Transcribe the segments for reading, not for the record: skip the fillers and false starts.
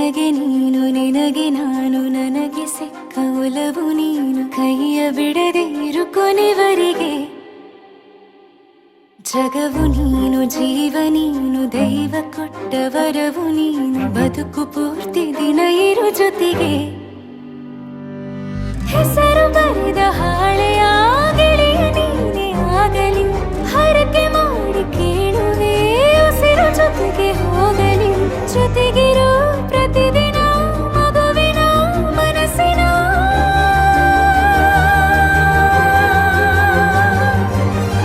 ನನಗೆ ನೀನು ನಿನಗೆ ನಾನು ನನಗೆ ಸಿಕ್ಕ ಒಲವು ನೀನು ಕೈಯ ಬಿಡದೆ ಇರು ಕೊನೆವರೆಗೆ ಜಗವು ನೀನು ಜೀವ ನೀನು ದೈವ ಕೊಟ್ಟ ವರವು ನೀನು ಬದುಕು ಪೂರ್ತಿ ದಿನ ಇರು ಜೊತೆಗೆ ಹೆಸರು ಬರೆದ ಹಾಳೆಯ ಗೆಳೆಯ ನೀನೇ ಆಗಲಿ ಹರಕೆ ಮಾಡಿ ಕೇಳುವೆ ಉಸಿರು ಜೊತೆಗೆ ಹೋಗಲಿ ಜೊತೆಗಿರೋ ಪ್ರತಿದಿನ ಮಗುವಿನ ಮನಸ್ಸಿನ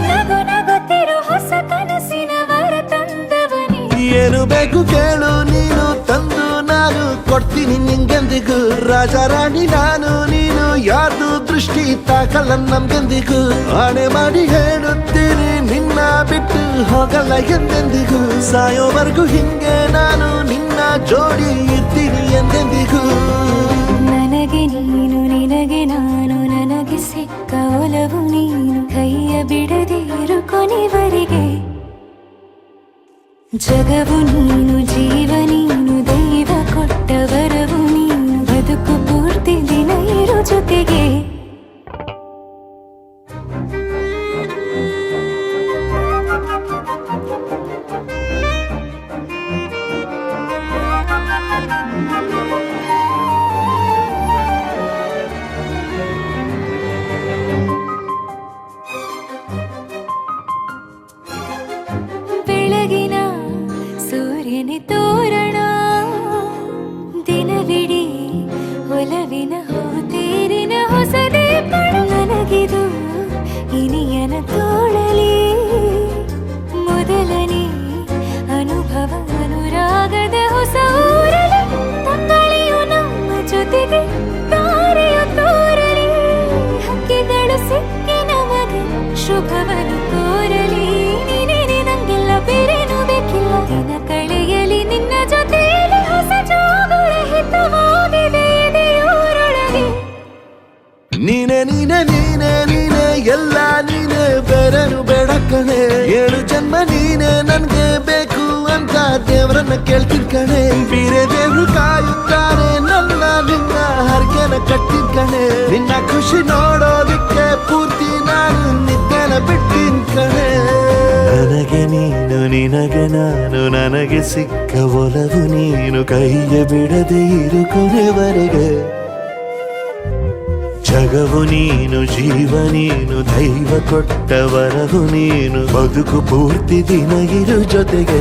ನಗು ನಗುತ್ತಿರೋ ಹೊಸ ಕನಸಿನ ವರ ತಂದವನೇ ಏನು ಬೇಕು ಕೇಳು ನೀನು ತಂದು ನಾನು ಕೊಡ್ತೀನಿ ನಿಂಗೆಂದಿಗೂ ರಾಜ ರಾಣಿ ನಾನು ನೀನು ಯಾರ್ದು ದೃಷ್ಟಿ ತಾಕಲ್ಲ ನಮ್ಗೆಂದಿಗೂ ಆಣೆ ಮಾಡಿ ಹೇಳುತ್ತೀನಿ ನಿನ್ನ ಬಿಟ್ಟು ಹೋಗಲ್ಲ ಎಂದೆಂದಿಗೂ ಸಾಯೋವರೆಗೂ ಹಿಂಗೆ ನಾನು ನಿನ್ನ ಜೋಡಿ ಇರ್ತೀನಿ ಎಂದೆಂದಿಗೂ ನನಗೆ ನೀನು ನಿನಗೆ ನಾನು ನನಗೆ ಸಿಕ್ಕ ಒಲವು ನೀನು ಕೈಯ ಬಿಡದೆ ಇರು ಕೊನೆವರೆಗೆ ಜಗವು ನೀನು ಜೀವ ನೀನು ದೈವ ಕೊಟ್ಟ ವರವು ನೀನು ಬದುಕು ಪೂರ್ತಿ ದಿನ ಇರು ಜೊತೆಗೆ ಬೆಳಗಿನ ಸೂರ್ಯನೇ ತೋರಣ ದಿನವಿಡೀ ಒಲವಿನ ಹೋತೇರಿನ ಹೊಸದೇ ಪಣ ನನಗಿದು ಇನಿಯನ ತೋಳಲಿ ಮೊದಲನೇ ಅನುಭವ ಅನುರಾಗದ ಹೊಸ ಊರಲಿ ತಂಗಳಿಯು ನಮ್ಮ ಜೊತೆಗೆ ತಾರೆಯು ತೋರಲಿ ಹಕ್ಕಿಗಳು ಸಿಕ್ಕಿ ನಮಗೆ ಶುಭವನ್ನು ಕೋರಲಿ ನೀನೇ ನಂಗೆಲ್ಲ ಬೇರೇನು ಬೇಕಿಲ್ಲ ದಿನ ಕಳೆಯಲಿ ನಿನ್ನ ಜೊತೆಯಲ್ಲಿ ಹೊಸ ಜಾಗುಳ ಹಿತವಾಗಿದೆ ದೇವರೊಳಗೆ ನೀನೆ ನೀನೆ ನೀನೆ ನೀನೆ ಎಲ್ಲ ನೀನೆ ಬೇರೆನು ಬೇಡ ಕಣೆ ಏಳು ಜನ್ಮ ನೀನೆ ನನ್ಗೆ ಬೇಕು ಅಂತ ದೇವರನ್ನ ಕೇಳ್ತೀನಿ ಕಣೆ ಬೇರೆ ದೇವ್ರು ಕಾಯುತ್ತಾರೆ ನನ್ನ ನಿನ್ನ ಹರ್ಗೆನ ಕಟ್ಟಿನ ಕಣೆ ನಿನ್ನ ಖುಷಿ ನೋಡೋದಿಕ್ಕೆ ಪೂರ್ತಿ ನಾನು ನಿದ್ದೆನ ಬಿಟ್ಟಿನ ಕಣೆ ನನಗೆ ನೀನು ನಿನಗೆ ನಾನು ನನಗೆ ಸಿಕ್ಕ ಒಲವು ನೀನು ಕೈಯ ಬಿಡದೆ ಇರು ಕೊನೆವರೆಗೆ ಜಗವು ನೀನು ಜೀವ ನೀನು ದೈವ ಕೊಟ್ಟ ವರವು ನೀನು ಬದುಕು ಪೂರ್ತಿ ದಿನ ಇರು ಜೊತೆಗೆ